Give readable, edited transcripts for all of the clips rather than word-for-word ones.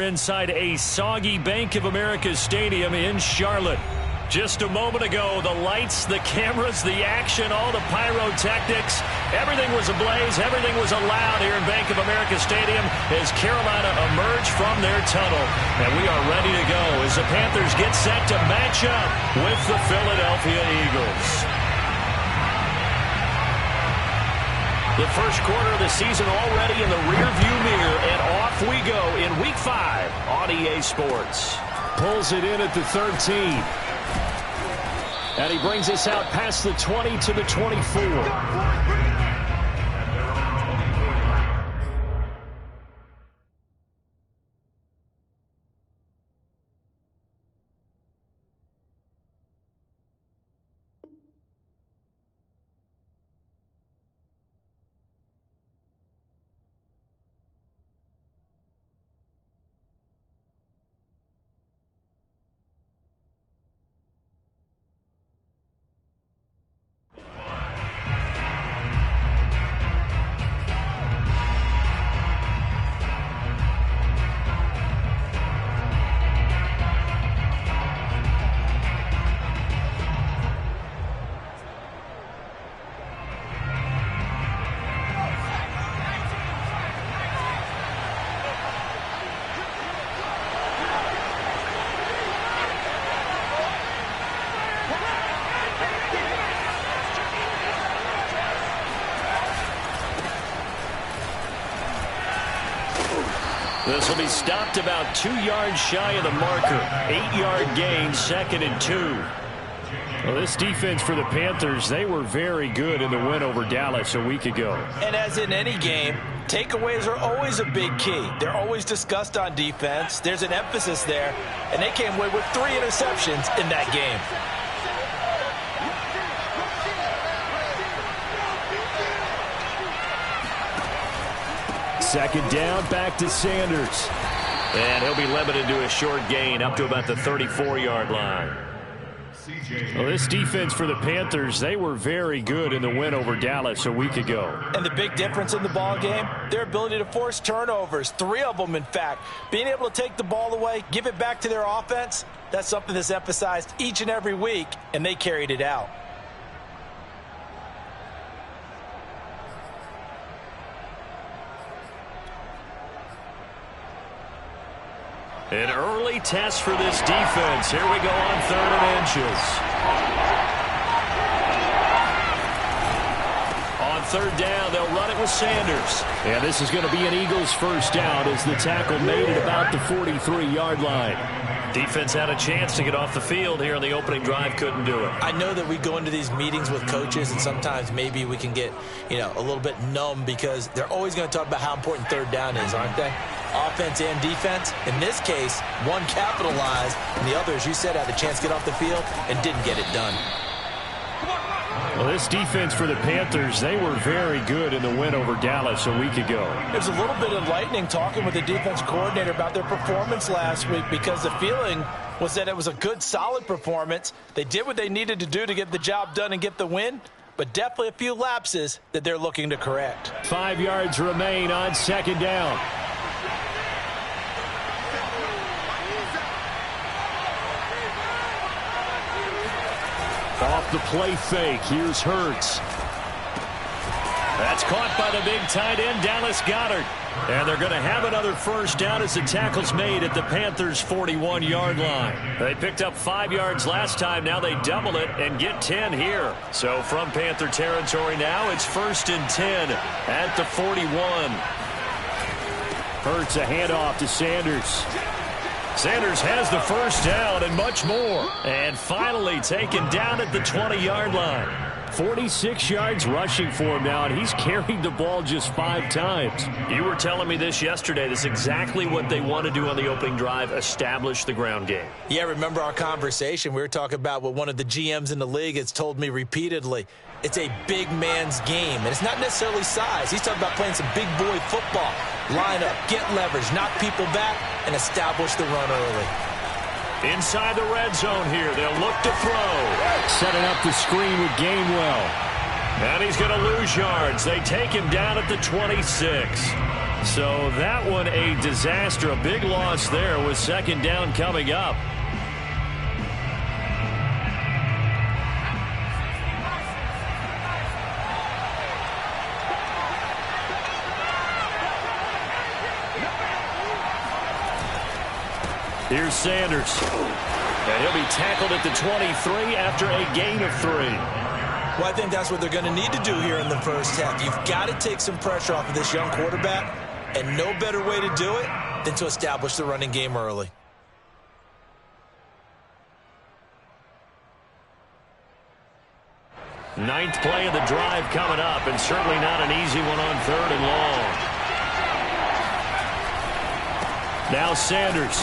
Inside a soggy Bank of America Stadium in Charlotte. Just a moment ago, the lights, the cameras, the action, all the pyrotechnics, everything was ablaze, everything was allowed here in Bank of America Stadium as Carolina emerged from their tunnel. And we are ready to go as the Panthers get set to match up with the Philadelphia Eagles. The first quarter of the season already in the rearview mirror, and off we go in Week 5 on EA Sports. Pulls it in at the 13. And he brings us out past the 20 to the 24. This will be stopped about 2 yards shy of the marker. 8-yard gain, 2nd and 2. Well, this defense for the Panthers, they were very good in the win over Dallas a week ago. And as in any game, takeaways are always a big key. They're always discussed on defense. There's an emphasis there, and they came away with 3 interceptions in that game. Second down, back to Sanders. And he'll be limited to a short gain up to about the 34-yard line. Well, this defense for the Panthers, they were very good in the win over Dallas a week ago. And the big difference in the ball game, their ability to force turnovers, 3 of them in fact. Being able to take the ball away, give it back to their offense, that's something that's emphasized each and every week, and they carried it out. An early test for this defense. Here we go on 3rd and inches. On 3rd down, they'll run it with Sanders. And this is going to be an Eagles first down as the tackle made at about the 43-yard line. Defense had a chance to get off the field here on the opening drive, couldn't do it. I know that we go into these meetings with coaches, and sometimes maybe we can get, a little bit numb because they're always going to talk about how important 3rd down is, aren't they? Offense and defense. In this case, one capitalized, and the other, as you said, had a chance to get off the field and didn't get it done. Well, this defense for the Panthers, they were very good in the win over Dallas a week ago. It was a little bit enlightening talking with the defense coordinator about their performance last week because the feeling was that it was a good, solid performance. They did what they needed to do to get the job done and get the win, but definitely a few lapses that they're looking to correct. 5 yards remain on 2nd down. Off the play fake, here's Hurts. That's caught by the big tight end, Dallas Goedert. And they're going to have another first down as the tackle's made at the Panthers' 41-yard line. They picked up 5 yards last time. Now they double it and get 10 here. So from Panther territory now, it's 1st and 10 at the 41. Hurts a handoff to Sanders. Sanders has the first down and much more. And finally taken down at the 20-yard line. 46 yards rushing for him now, and he's carried the ball just 5 times. You were telling me this yesterday. That's exactly what they want to do on the opening drive, establish the ground game. Yeah, remember our conversation? We were talking about what one of the GMs in the league has told me repeatedly. It's a big man's game, and it's not necessarily size. He's talking about playing some big boy football. Line up, get leverage, knock people back, and establish the run early. Inside the red zone here, they'll look to throw. Setting up the screen with Gainwell. And he's going to lose yards. They take him down at the 26. So that one a disaster, a big loss there with second down coming up. Here's Sanders. And he'll be tackled at the 23 after a gain of 3. Well, I think that's what they're going to need to do here in the first half. You've got to take some pressure off of this young quarterback, and no better way to do it than to establish the running game early. Ninth play of the drive coming up, and certainly not an easy one on 3rd and long. Now Sanders.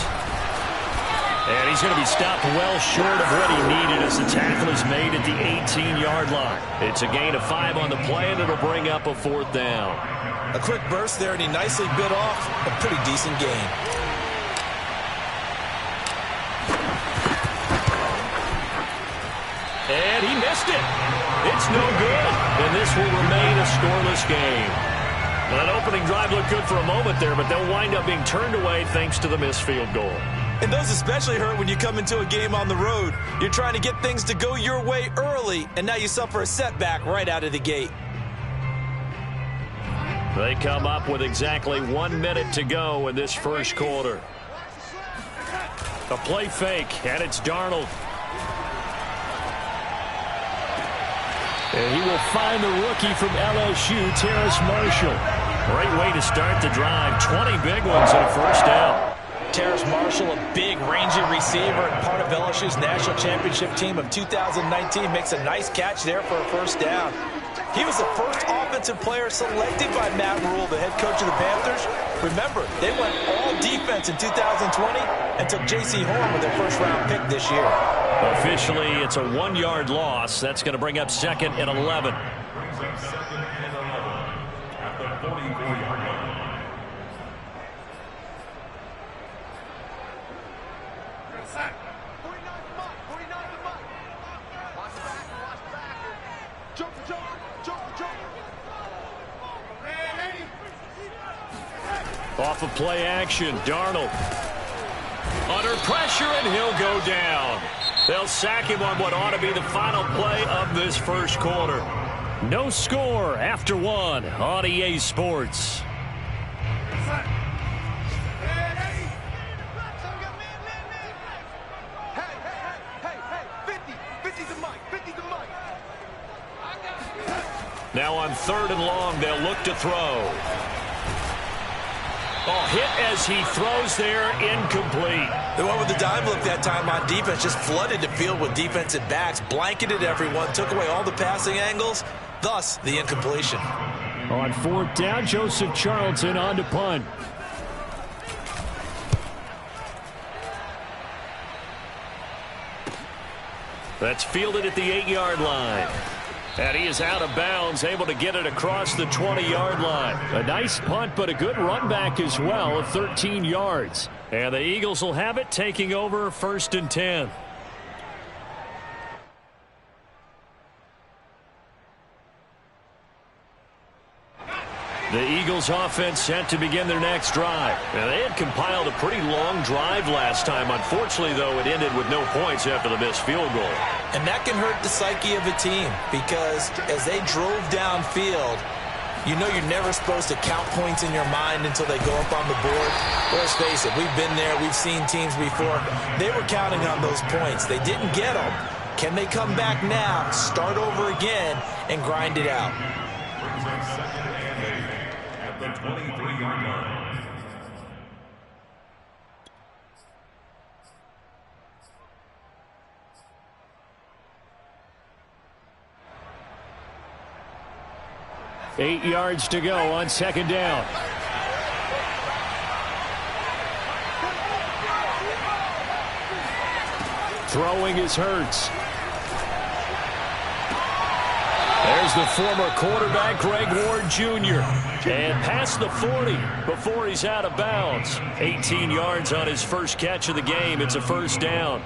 And he's going to be stopped well short of what he needed as the tackle is made at the 18-yard line. It's a gain of 5 on the play, and it'll bring up a 4th down. A quick burst there, and he nicely bit off a pretty decent gain. And he missed it. It's no good. And this will remain a scoreless game. Well, that opening drive looked good for a moment there, but they'll wind up being turned away thanks to the missed field goal. And those especially hurt when you come into a game on the road. You're trying to get things to go your way early, and now you suffer a setback right out of the gate. They come up with exactly 1 minute to go in this first quarter. A play fake, and it's Darnold. And he will find the rookie from LSU, Terrace Marshall. Great way to start the drive. 20 big ones and a first down. Terrace Marshall, a big, rangy receiver and part of LSU's national championship team of 2019, makes a nice catch there for a first down. He was the first offensive player selected by Matt Rule, the head coach of the Panthers. Remember, they went all defense in 2020 and took J.C. Horn with their first-round pick this year. Officially, it's a 1-yard loss. That's going to bring up 2nd and 11. Off of play action, Darnold. Under pressure, and he'll go down. They'll sack him on what ought to be the final play of this first quarter. No score after 1 on EA Sports. Now on 3rd and long, they'll look to throw. Oh, hit as he throws there, incomplete. They went with the dime look that time on defense, just flooded the field with defensive backs, blanketed everyone, took away all the passing angles, thus the incompletion. On 4th down, Joseph Charlton on to punt. That's fielded at the 8-yard line. And he is out of bounds, able to get it across the 20-yard line. A nice punt, but a good run back as well of 13 yards. And the Eagles will have it, taking over 1st and 10. The Eagles offense set to begin their next drive. And they had compiled a pretty long drive last time. Unfortunately, though, it ended with no points after the missed field goal. And that can hurt the psyche of a team because as they drove downfield, you know you're never supposed to count points in your mind until they go up on the board. Let's face it, we've been there. We've seen teams before. They were counting on those points. They didn't get them. Can they come back now, start over again, and grind it out? The 23-yard line. Eight yards to go on 2nd down. Throwing is Hurts. There's the former quarterback, Greg Ward Jr. And past the 40 before he's out of bounds. 18 yards on his first catch of the game. It's a first down.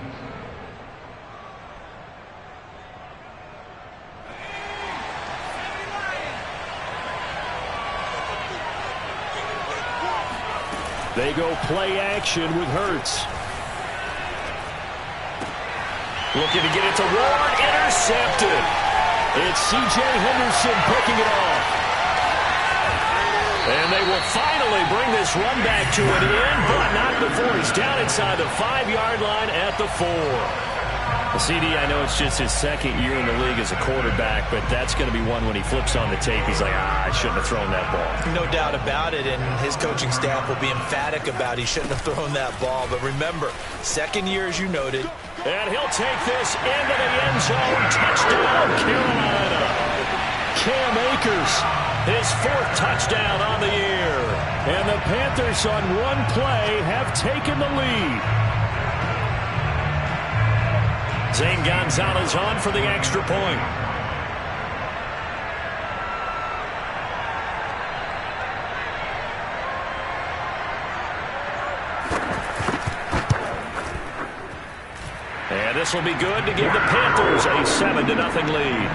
They go play action with Hurts. Looking to get it to Ward. Intercepted. It's C.J. Henderson picking it off. And they will finally bring this run back to an end, but not before he's down inside the 5-yard line at the 4. CD, I know it's just his second year in the league as a quarterback, but that's going to be one when he flips on the tape. He's like, I shouldn't have thrown that ball. No doubt about it, and his coaching staff will be emphatic about he shouldn't have thrown that ball. But remember, second year, as you noted. And he'll take this into the end zone. Touchdown, Carolina. Cam Akers, his 4th touchdown on the year. And the Panthers on one play have taken the lead. Zane Gonzalez on for the extra point. And this will be good to give the Panthers a 7-0 lead.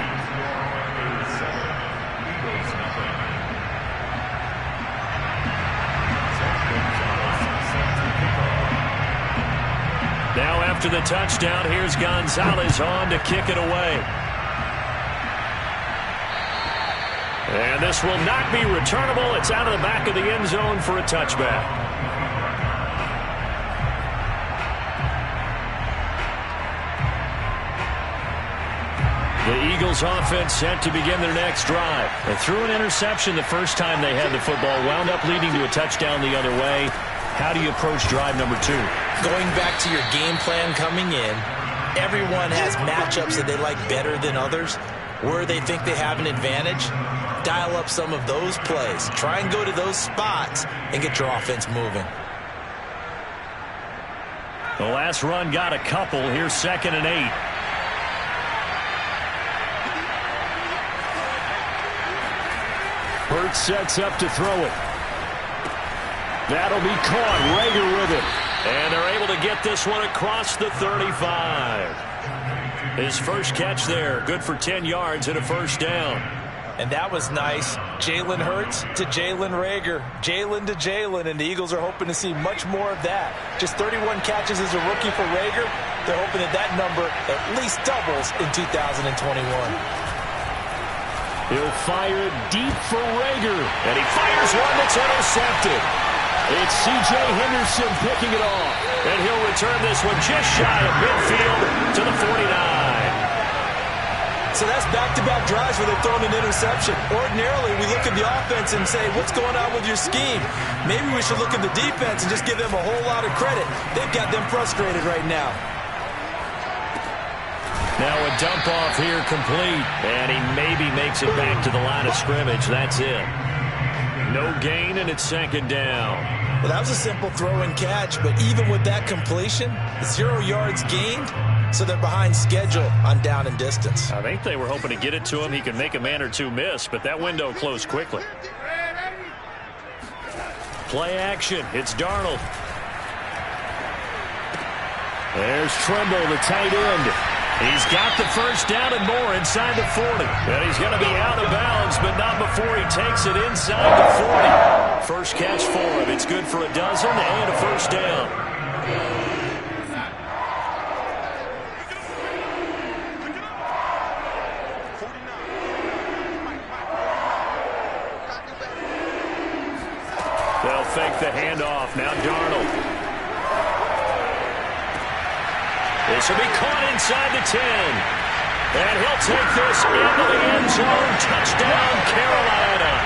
Now after the touchdown, here's Gonzalez on to kick it away. And this will not be returnable. It's out of the back of the end zone for a touchback. The Eagles offense set to begin their next drive. They threw an interception the first time they had the football, wound up leading to a touchdown the other way. How do you approach drive number 2? Going back to your game plan coming in, everyone has matchups that they like better than others. Where they think they have an advantage, dial up some of those plays. Try and go to those spots and get your offense moving. The last run got a couple. Here's 2nd and 8. Hurts sets up to throw it. That'll be caught. Rager with it. And they're able to get this one across the 35. His first catch there. Good for 10 yards and a first down. And that was nice. Jalen Hurts to Jalen Rager. Jalen to Jalen. And the Eagles are hoping to see much more of that. Just 31 catches as a rookie for Rager. They're hoping that that number at least doubles in 2021. He'll fire deep for Rager. And he fires one that's intercepted. It's C.J. Henderson picking it off. And he'll return this one just shy of midfield to the 49. So that's back-to-back drives where they've thrown an interception. Ordinarily, we look at the offense and say, what's going on with your scheme? Maybe we should look at the defense and just give them a whole lot of credit. They've got them frustrated right now. Now a dump off here complete. And he maybe makes it back to the line of scrimmage. That's it. No gain, and it's 2nd down. Well, that was a simple throw and catch, but even with that completion, 0 yards gained, so they're behind schedule on down and distance. I think they were hoping to get it to him. He could make a man or two miss, but that window closed quickly. Play action. It's Darnold. There's Tremble, the tight end. He's got the first down and more inside the 40. And he's going to be out of bounds, but not before he takes it inside the 40. First catch for him. It's good for a dozen and a first down. They'll fake the handoff. Now Darnold. This will be caught inside the 10. And he'll take this into the end zone. Touchdown, Carolina.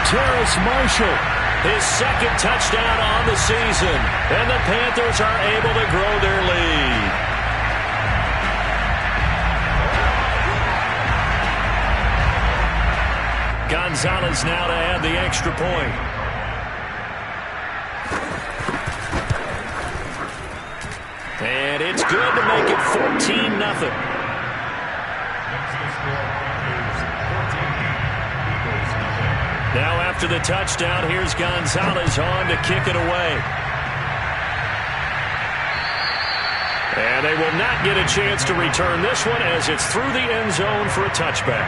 Terrace Marshall. His 2nd touchdown on the season. And the Panthers are able to grow their lead. Gonzalez now to add the extra point. And it's good to make it 14-0. Now after the touchdown, here's Gonzalez on to kick it away. And they will not get a chance to return this one as it's through the end zone for a touchback.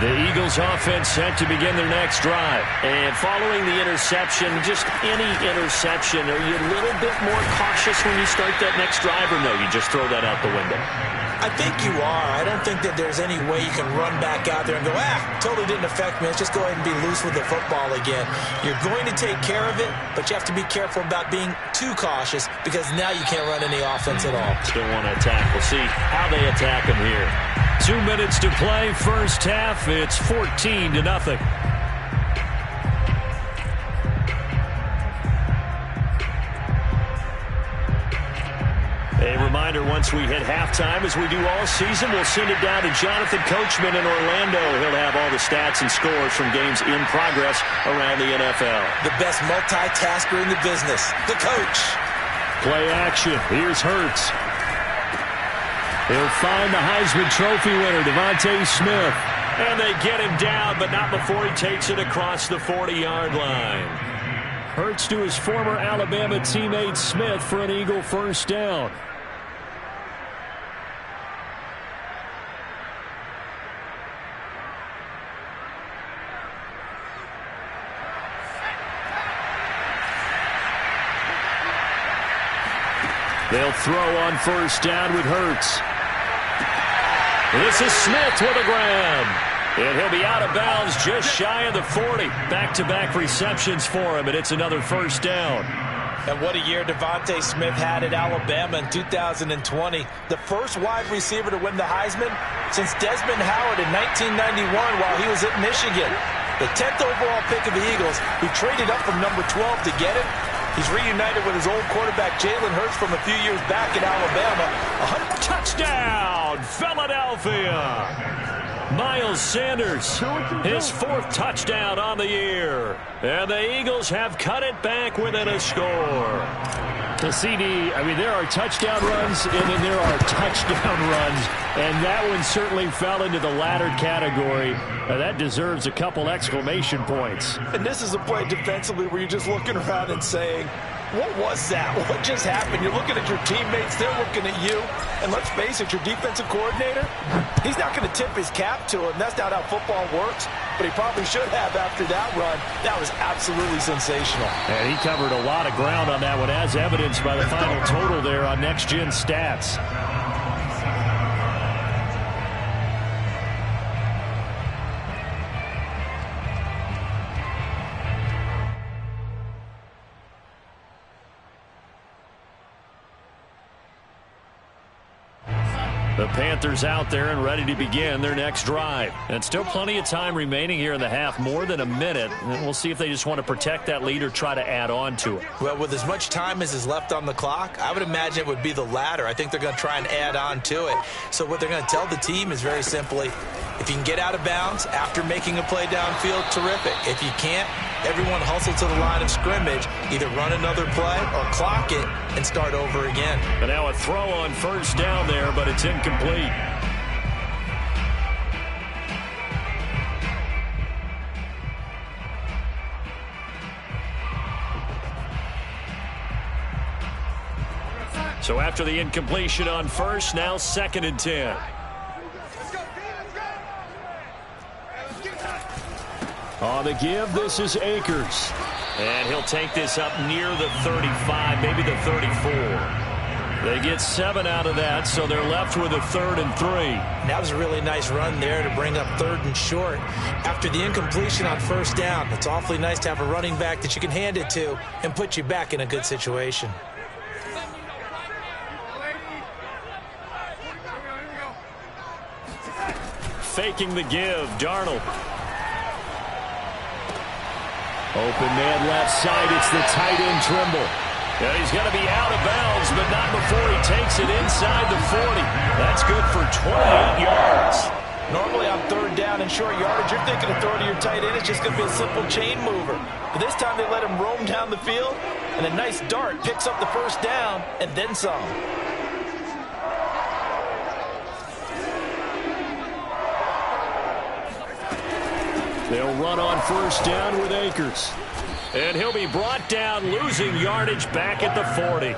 The Eagles offense set to begin their next drive. And following the interception, just any interception, are you a little bit more cautious when you start that next drive, or no, you just throw that out the window? I think you are. I don't think that there's any way you can run back out there and go, totally didn't affect me. Let's just go ahead and be loose with the football again. You're going to take care of it, but you have to be careful about being too cautious because now you can't run any offense at all. Still want to attack. We'll see how they attack them here. 2 minutes to play, first half. It's 14-0. A reminder, once we hit halftime, as we do all season, we'll send it down to Jonathan Coachman in Orlando. He'll have all the stats and scores from games in progress around the NFL. The best multitasker in the business, the coach. Play action. Here's Hurts. He'll find the Heisman Trophy winner, Devontae Smith. And they get him down, but not before he takes it across the 40-yard line. Hurts to his former Alabama teammate Smith for an Eagle first down. They'll throw on first down with Hurts. This is Smith with a grab. And he'll be out of bounds just shy of the 40. Back-to-back receptions for him, and it's another first down. And what a year Devontae Smith had at Alabama in 2020. The first wide receiver to win the Heisman since Desmond Howard in 1991 while he was at Michigan. The 10th overall pick of the Eagles, who traded up from number 12 to get him. He's reunited with his old quarterback Jalen Hurts from a few years back at Alabama. Touchdown, Philadelphia! Miles Sanders, his 4th touchdown on the year. And the Eagles have cut it back within a score. The CD, I mean, there are touchdown runs, and then there are touchdown runs. And that one certainly fell into the latter category. That deserves a couple exclamation points. And this is a play defensively where you're just looking around and saying, what was that? What just happened? You're looking at your teammates. They're looking at you. And let's face it, your defensive coordinator, he's not going to tip his cap to him. That's not how football works. But he probably should have after that run. That was absolutely sensational. And he covered a lot of ground on that one, as evidenced by the final total there on Next Gen Stats. The Panthers out there and ready to begin their next drive. And still plenty of time remaining here in the half, more than a minute. And we'll see if they just want to protect that lead or try to add on to it. Well, with as much time as is left on the clock, I would imagine it would be the latter. I think they're going to try and add on to it. So what they're going to tell the team is very simply, if you can get out of bounds after making a play downfield, terrific. If you can't, everyone hustle to the line of scrimmage, either run another play or clock it and start over again. And now a throw on first down there, but it's incomplete. So after the incompletion on first, now 2nd and 10. On the give, this is Akers. And he'll take this up near the 35, maybe the 34. They get 7 out of that, so they're left with a 3rd and 3. That was a really nice run there to bring up 3rd and short. After the incompletion on first down, it's awfully nice to have a running back that you can hand it to and put you back in a good situation. Faking the give, Darnold. Open man left side, it's the tight end Trimble. And he's going to be out of bounds, but not before he takes it inside the 40. That's good for 28 yards. Normally on 3rd down and short yardage, you're thinking of throwing to your tight end. It's just going to be a simple chain mover. But this time they let him roam down the field, and a nice dart picks up the first down and then some. They'll run on first down with Akers. And he'll be brought down, losing yardage back at the 40.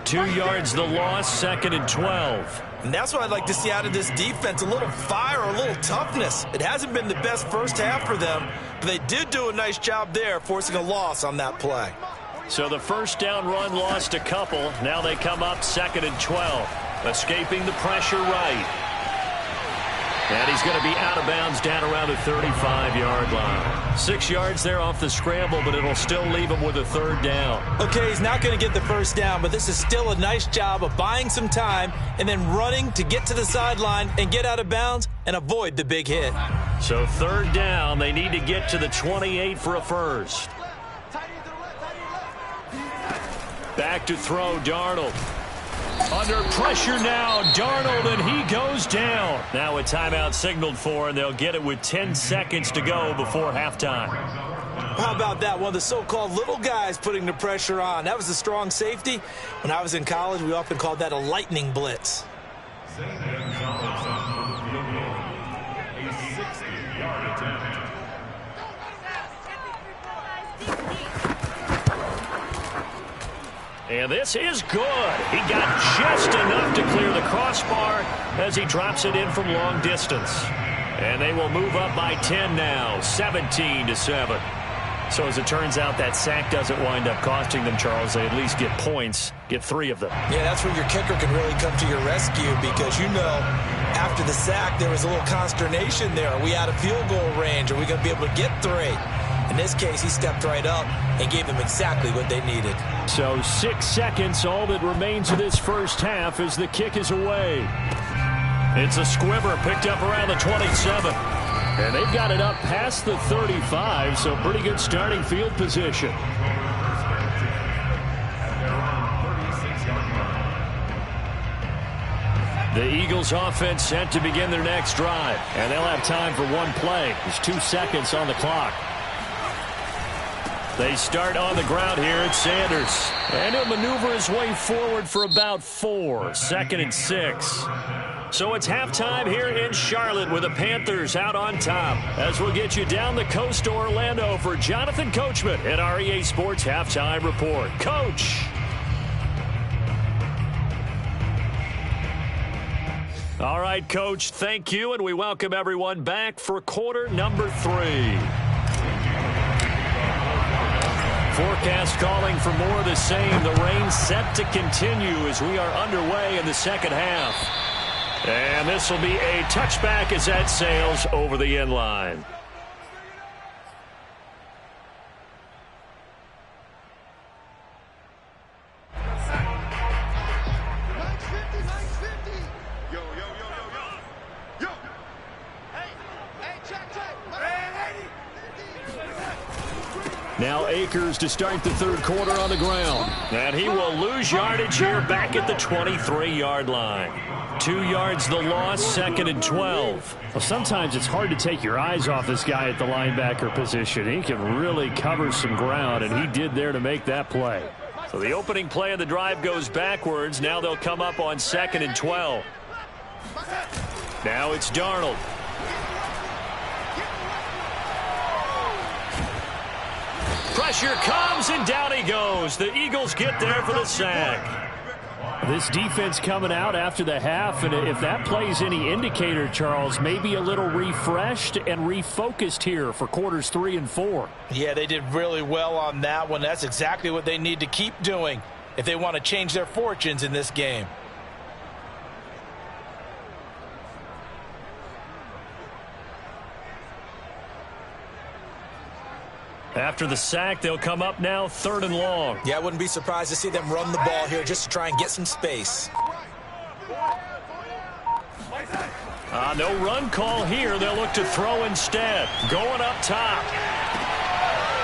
2 yards the loss, 2nd and 12. And that's what I'd like to see out of this defense, a little fire, a little toughness. It hasn't been the best first half for them, but they did do a nice job there, forcing a loss on that play. So the first down run lost a couple. Now they come up 2nd and 12. Escaping the pressure right. And he's going to be out of bounds down around the 35-yard line. 6 yards there off the scramble, but it'll still leave him with a 3rd down. Okay, he's not going to get the first down, but this is still a nice job of buying some time and then running to get to the sideline and get out of bounds and avoid the big hit. So 3rd down, they need to get to the 28 for a first. Back to throw, Darnold. Under pressure now, Darnold, and he goes down. Now a timeout signaled for, and they'll get it with 10 seconds to go before halftime. How about that? One of the so-called little guys putting the pressure on. That was a strong safety. When I was in college, we often called that a lightning blitz. A 60-yard attempt. And this is good. He got just enough to clear the crossbar as he drops it in from long distance. And they will move up by 10 now, 17-7. So as it turns out, that sack doesn't wind up costing them, Charles. They at least get points, get 3 of them. Yeah, that's where your kicker can really come to your rescue because, you know, after the sack, there was a little consternation there. Are we out of field goal range? Are we going to be able to get 3? In this case, he stepped right up and gave them exactly what they needed. So 6 seconds, all that remains of this first half as the kick is away. It's a squibber picked up around the 27. And they've got it up past the 35, so pretty good starting field position. The Eagles offense set to begin their next drive. And they'll have time for one play. There's 2 seconds on the clock. They start on the ground here at Sanders. And he'll maneuver his way forward for about 4. 2nd and 6. So it's halftime here in Charlotte with the Panthers out on top. As we'll get you down the coast to Orlando for Jonathan Coachman at our EA Sports Halftime Report. Coach. All right, Coach, thank you, and we welcome everyone back for quarter number 3. Forecast calling for more of the same. The rain set to continue as we are underway in the second half. And this will be a touchback as that sails over the end line. Now Akers to start the third quarter on the ground. And he will lose yardage here back at the 23-yard line. 2 yards the loss, 2nd and 12. Well, sometimes it's hard to take your eyes off this guy at the linebacker position. He can really cover some ground, and he did there to make that play. So the opening play of the drive goes backwards. Now they'll come up on 2nd and 12. Now it's Darnold. Pressure comes, and down he goes. The Eagles get there for the sack. This defense coming out after the half, and if that plays any indicator, Charles, maybe a little refreshed and refocused here for quarters 3 and 4. Yeah, they did really well on that one. That's exactly what they need to keep doing if they want to change their fortunes in this game. After the sack, they'll come up now 3rd and long. Yeah, I wouldn't be surprised to see them run the ball here just to try and get some space. No run call here. They'll look to throw instead. Going up top.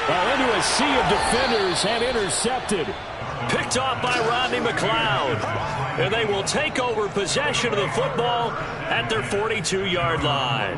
Into a sea of defenders and intercepted. Picked off by Rodney McLeod. And they will take over possession of the football at their 42-yard line.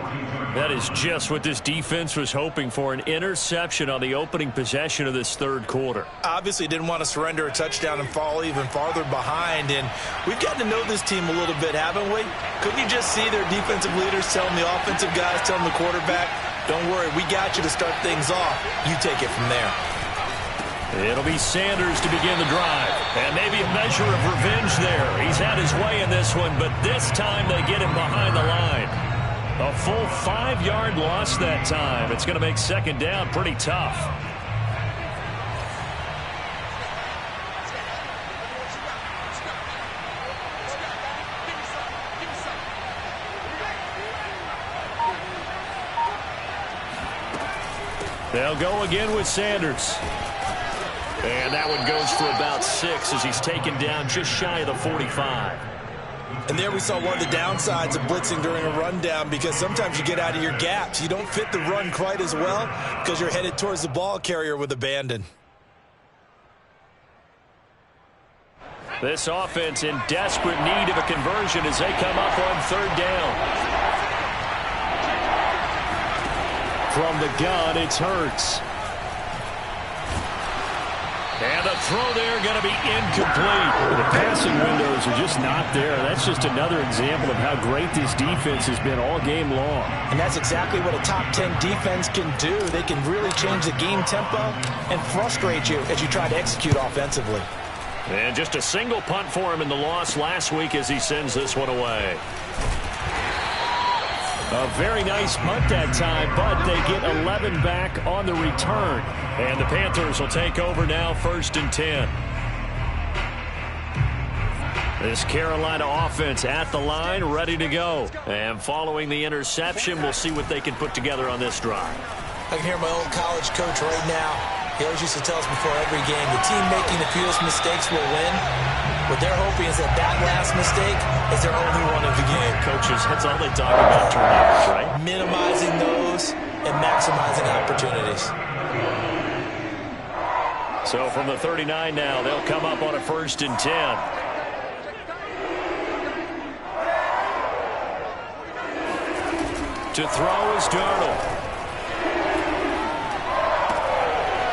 That is just what this defense was hoping for, an interception on the opening possession of this third quarter. Obviously didn't want to surrender a touchdown and fall even farther behind. And we've gotten to know this team a little bit, haven't we? Couldn't you just see their defensive leaders telling the offensive guys, telling the quarterback, don't worry, we got you to start things off. You take it from there. It'll be Sanders to begin the drive. And maybe a measure of revenge there. He's had his way in this one, but this time they get him behind the line. A full 5-yard loss that time. It's going to make second down pretty tough. They'll go again with Sanders. And that one goes for about 6 as he's taken down just shy of the 45. And there we saw one of the downsides of blitzing during a rundown, because sometimes you get out of your gaps. You don't fit the run quite as well because you're headed towards the ball carrier with abandon. This offense in desperate need of a conversion as they come up on third down. From the gun, it's Hurts. And the throw there going to be incomplete. The passing windows are just not there. That's just another example of how great this defense has been all game long. And that's exactly what a top 10 defense can do. They can really change the game tempo and frustrate you as you try to execute offensively. And just a single punt for him in the loss last week as he sends this one away. A very nice punt that time, but they get 11 back on the return. And the Panthers will take over now, 1st and 10. This Carolina offense at the line, ready to go. And following the interception, we'll see what they can put together on this drive. I can hear my old college coach right now. He always used to tell us before every game, the team making the fewest mistakes will win. What they're hoping is that that last mistake is their only one of the game. Coaches, that's all they talk about, turnovers, right? Minimizing those and maximizing opportunities. So from the 39 now, they'll come up on a 1st and 10. To throw is Darnold.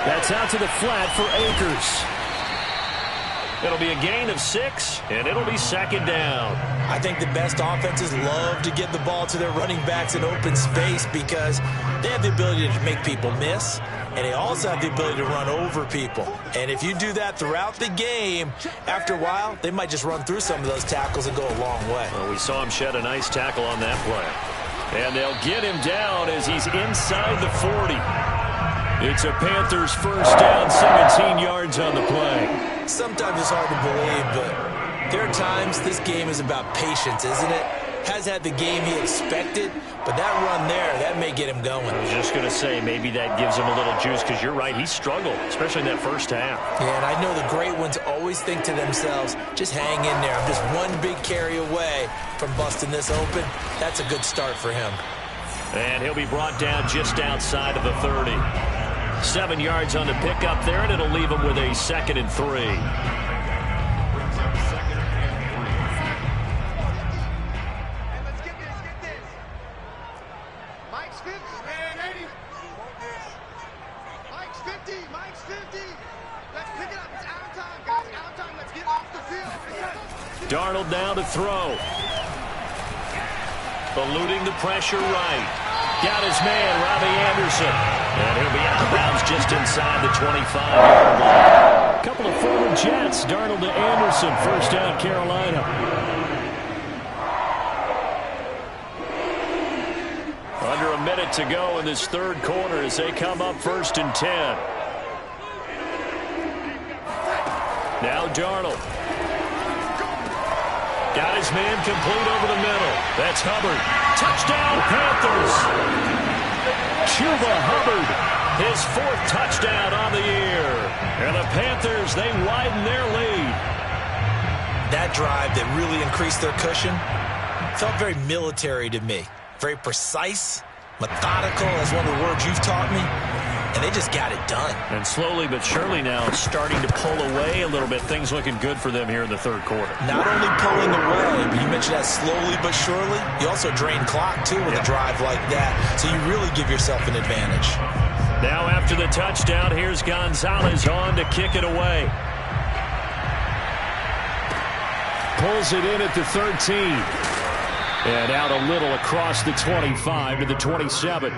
That's out to the flat for Akers. It'll be a gain of 6, and it'll be 2nd down. I think the best offenses love to get the ball to their running backs in open space because they have the ability to make people miss, and they also have the ability to run over people. And if you do that throughout the game, after a while, they might just run through some of those tackles and go a long way. Well, we saw him shed a nice tackle on that play. And they'll get him down as he's inside the 40. It's a Panthers 1st down, 17 yards on the play. Sometimes it's hard to believe, but there are times this game is about patience, isn't it? Has had the game he expected, but that run there, that may get him going. I was just going to say, maybe that gives him a little juice, because you're right, he struggled, especially in that first half. Yeah, and I know the great ones always think to themselves, just hang in there. I'm just one big carry away from busting this open. That's a good start for him. And he'll be brought down just outside of the 30. 7 yards on the pickup there, and it'll leave him with a 2nd and 3. Mike's 50. Mike's 50. Mike's 50. Let's pick it up. It's out time, guys. Out time. Let's get off the field. Darnold now to throw. Eluding the pressure right. Got his man, Robbie Anderson. And he'll be out of bounds just inside the 25-yard line. A couple of former Jets, Darnold to Anderson, 1st down Carolina. Under a minute to go in this 3rd quarter as they come up 1st and 10. Now Darnold. Got his man complete over the middle. That's Hubbard. Touchdown, Panthers. Chuba Hubbard, his 4th touchdown on the year. And the Panthers, they widen their lead. That drive that really increased their cushion felt very military to me. Very precise, methodical, that's one of the words you've taught me. And they just got it done. And slowly but surely now starting to pull away a little bit. Things looking good for them here in the 3rd quarter. Not only pulling away, but you mentioned that slowly but surely. You also drain clock, too, with a drive like that. So you really give yourself an advantage. Now after the touchdown, here's Gonzalez on to kick it away. Pulls it in at the 13. And out a little across the 25 to the 27.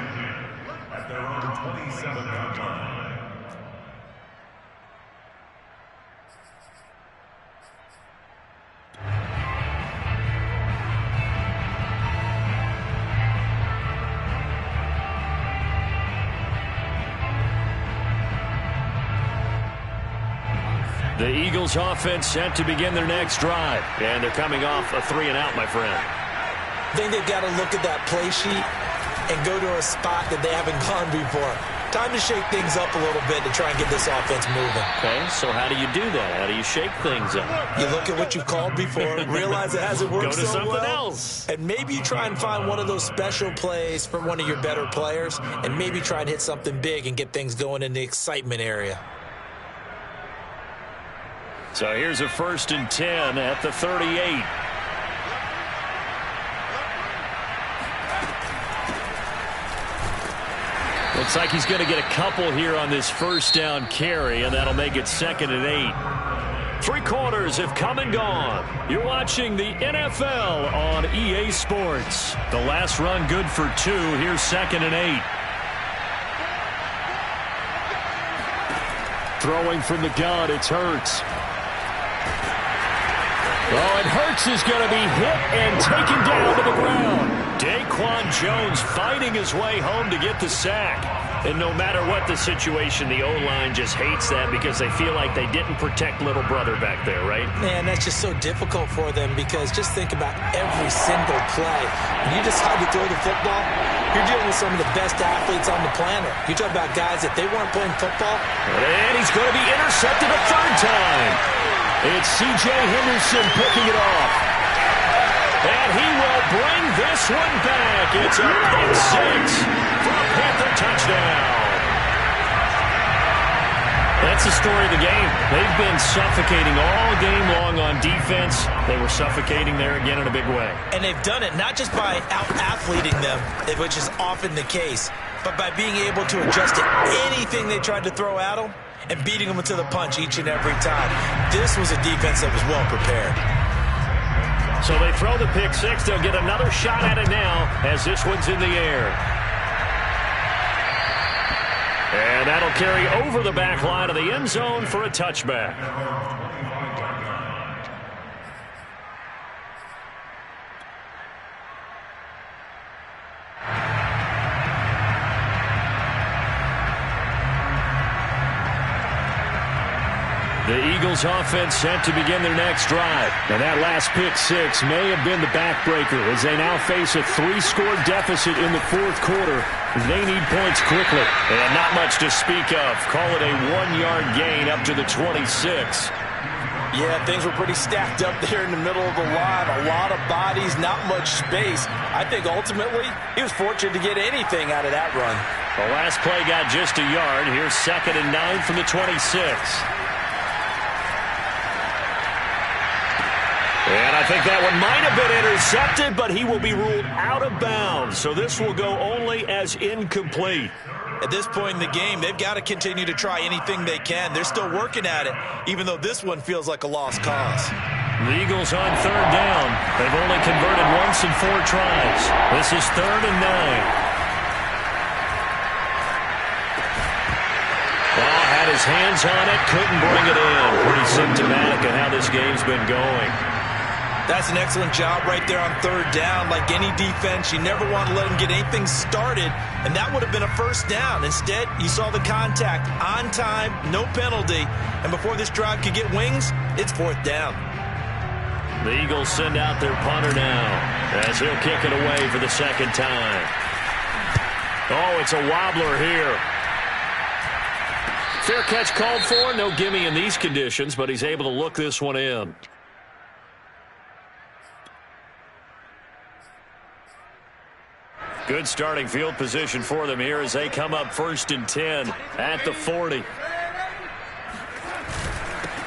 The Eagles offense set to begin their next drive. And they're coming off a 3-and-out, my friend. I think they've got to look at that play sheet and go to a spot that they haven't gone before. Time to shake things up a little bit to try and get this offense moving. Okay, so how do you do that? How do you shake things up? You look at what you've called before, realize it hasn't worked Go to so something well, else. and maybe you try and find one of those special plays for one of your better players, and maybe try and hit something big and get things going in the excitement area. So here's a 1st and 10 at the 38. Looks like he's going to get a couple here on this 1st down carry, and that'll make it 2nd and 8. 3 quarters have come and gone. You're watching the NFL on EA Sports. The last run good for 2. Here's 2nd and 8. Throwing from the gun, it's Hurts. Oh, and Hurts is going to be hit and taken down to the ground. Daquan Jones fighting his way home to get the sack. And no matter what the situation, the O-line just hates that because they feel like they didn't protect little brother back there, right? Man, that's just so difficult for them because just think about every single play. When you decide to throw the football, you're dealing with some of the best athletes on the planet. You talk about guys, if they weren't playing football. And he's going to be intercepted a 3rd time. It's C.J. Henderson picking it off. And he will bring this one back. It's a pick 6 for a Panther touchdown. That's the story of the game. They've been suffocating all game long on defense. They were suffocating there again in a big way. And they've done it not just by out-athleting them, which is often the case, but by being able to adjust to anything they tried to throw at them and beating them to the punch each and every time. This was a defense that was well prepared. So they throw the pick 6. They'll get another shot at it now as this one's in the air. And that'll carry over the back line of the end zone for a touchback. The Eagles offense set to begin their next drive. And that last pick 6 may have been the backbreaker as they now face a 3-score deficit in the 4th quarter. They need points quickly. And not much to speak of. Call it a 1-yard gain up to the 26. Yeah, things were pretty stacked up there in the middle of the line. A lot of bodies, not much space. I think ultimately he was fortunate to get anything out of that run. The last play got just a yard. Here's 2nd and 9 from the 26. And I think that one might have been intercepted, but he will be ruled out of bounds. So this will go only as incomplete. At this point in the game, they've got to continue to try anything they can. They're still working at it, even though this one feels like a lost cause. The Eagles on 3rd down. They've only converted once in 4 tries. This is 3rd and 9. Well, had his hands on it, couldn't bring it in. Pretty symptomatic of how this game's been going. That's an excellent job right there on 3rd down. Like any defense, you never want to let them get anything started, and that would have been a 1st down. Instead, you saw the contact on time, no penalty, and before this drive could get wings, it's 4th down. The Eagles send out their punter now as he'll kick it away for the 2nd time. Oh, it's a wobbler here. Fair catch called for. No gimme in these conditions, but he's able to look this one in. Good starting field position for them here as they come up 1st and 10 at the 40.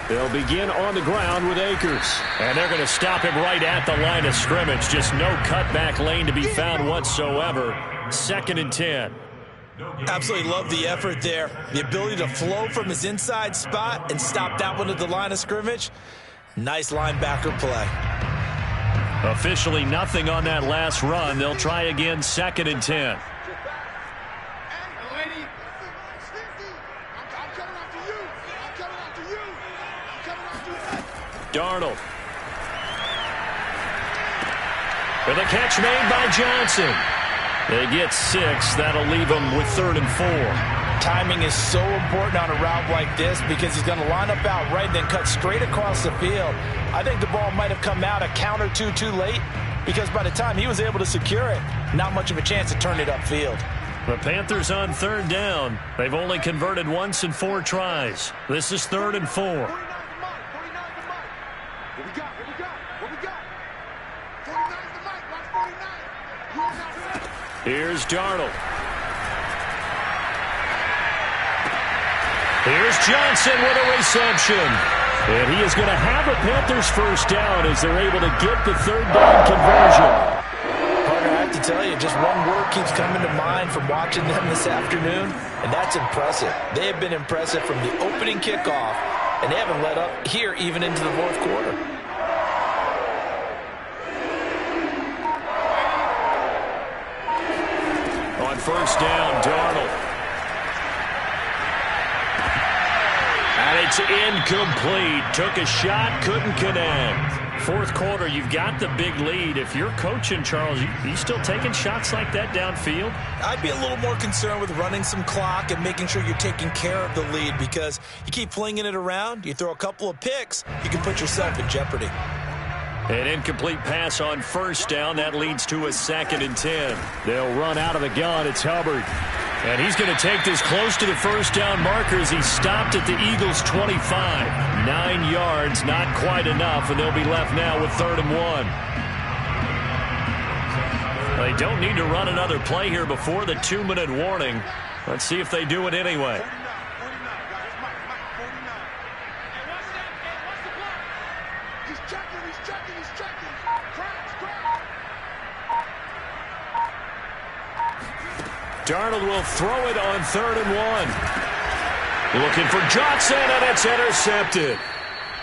They'll begin on the ground with Akers. And they're going to stop him right at the line of scrimmage. Just no cutback lane to be found whatsoever. 2nd and 10. Absolutely love the effort there. The ability to flow from his inside spot and stop that one at the line of scrimmage. Nice linebacker play. Officially nothing on that last run. They'll try again 2nd and 10. Darnold. For the catch made by Johnson. They get 6. That'll leave them with 3rd and 4. Timing is so important on a route like this because he's going to line up out right, then cut straight across the field. I think the ball might have come out a count or two too late because by the time he was able to secure it, not much of a chance to turn it upfield. The Panthers on third down. They've only converted once in 4 tries. This is 3rd and 4. 49 for Mike. 49 for Mike. What we got? What we got? What we got? 49 for Mike. Watch 49. You on that? Here's Darnold. Here's Johnson with a reception. And he is going to have a Panthers first down as they're able to get the 3rd down conversion. Partner, I have to tell you, just one word keeps coming to mind from watching them this afternoon, and that's impressive. They have been impressive from the opening kickoff, and they haven't let up here even into the 4th quarter. On first down, Darnold. And it's incomplete. Took a shot, couldn't connect. 4th quarter, you've got the big lead. If you're coaching, Charles, you still taking shots like that downfield? I'd be a little more concerned with running some clock and making sure you're taking care of the lead because you keep flinging it around, you throw a couple of picks, you can put yourself in jeopardy. An incomplete pass on first down. That leads to a 2nd and 10. They'll run out of the gun. It's Hubbard. And he's going to take this close to the first down marker as he stopped at the Eagles' 25. 9 yards, not quite enough, and they'll be left now with 3rd and 1. They don't need to run another play here before the 2-minute warning. Let's see if they do it anyway. 49, guys. Mike, 49. Hey, what's that? Hey, what's the block? He's checking. Crash. Darnold will throw it on 3rd and 1. Looking for Johnson, and it's intercepted.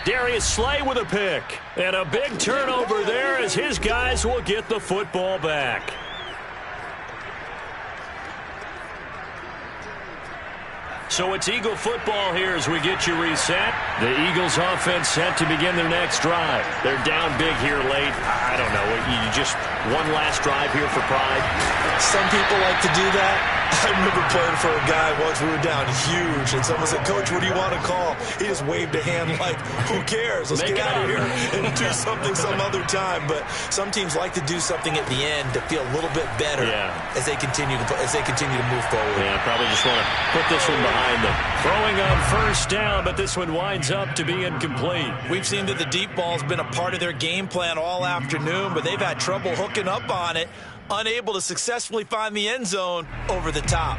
Darius Slay with a pick. And a big turnover there as his guys will get the football back. So it's Eagle football here as we get you reset. The Eagles offense set to begin their next drive. They're down big here late. I don't know. You just one last drive here for pride. Some people like to do that. I remember playing for a guy once. We were down huge, and someone said, "Coach, what do you want to call?" He just waved a hand like, "Who cares? Let's get out of here and do something some other time." But some teams like to do something at the end to feel a little bit better as they continue to move forward. Yeah, probably just want to put this one behind them. Throwing on first down, but this one winds up to be incomplete. We've seen that the deep ball's been a part of their game plan all afternoon, but they've had trouble hooking up on it, unable to successfully find the end zone over the top.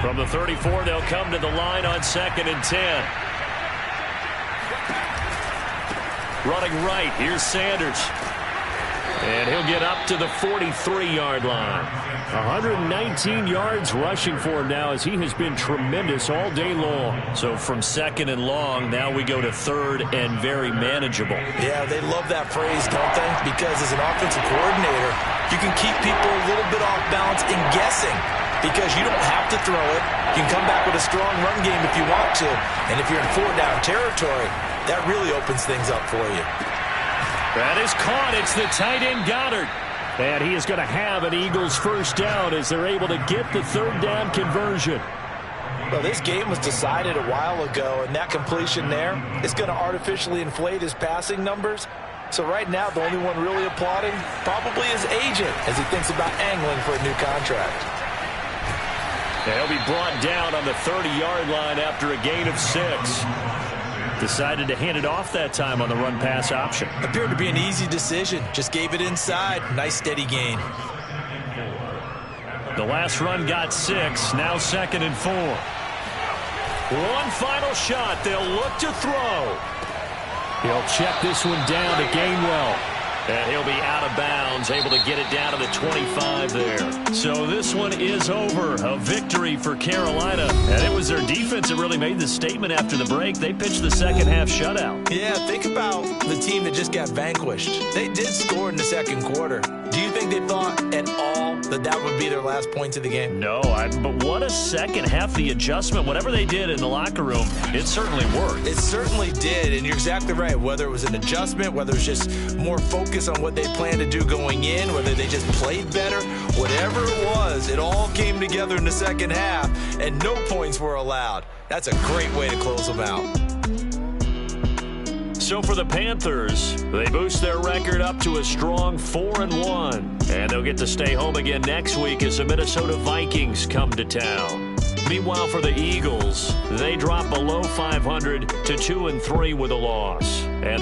From the 34, they'll come to the line on 2nd and 10. Running right, here's Sanders. And he'll get up to the 43-yard line. 119 yards rushing for him now as he has been tremendous all day long. So from 2nd and long, now we go to 3rd and very manageable. Yeah, they love that phrase, don't they? Because as an offensive coordinator, you can keep people a little bit off balance and guessing because you don't have to throw it. You can come back with a strong run game if you want to. And if you're in 4-down territory, that really opens things up for you. That is caught. It's the tight end Goddard. And he is going to have an Eagles first down as they're able to get the 3rd down conversion. Well, this game was decided a while ago, and that completion there is going to artificially inflate his passing numbers. So right now, the only one really applauding probably his agent as he thinks about angling for a new contract. And he'll be brought down on the 30-yard line after a gain of 6. Decided to hand it off that time on the run-pass option. Appeared to be an easy decision. Just gave it inside. Nice steady gain. The last run got 6. Now 2nd and 4. One final shot. They'll look to throw. He'll check this one down to Gainwell. And he'll be out of bounds, able to get it down to the 25 there. So this one is over. A victory for Carolina. And it was their defense that really made the statement after the break. They pitched the second half shutout. Yeah, think about the team that just got vanquished. They did score in the 2nd quarter. Do you think they thought at all that would be their last points of the game? No, but what a second half. The adjustment, whatever they did in the locker room, it certainly worked. It certainly did, and you're exactly right. Whether it was an adjustment, whether it was just more focus on what they planned to do going in, whether they just played better, whatever it was, it all came together in the second half, and no points were allowed. That's a great way to close them out. So for the Panthers, they boost their record up to a strong 4-1. And they'll get to stay home again next week as the Minnesota Vikings come to town. Meanwhile, for the Eagles, they drop below 500 to 2-3 with a loss. And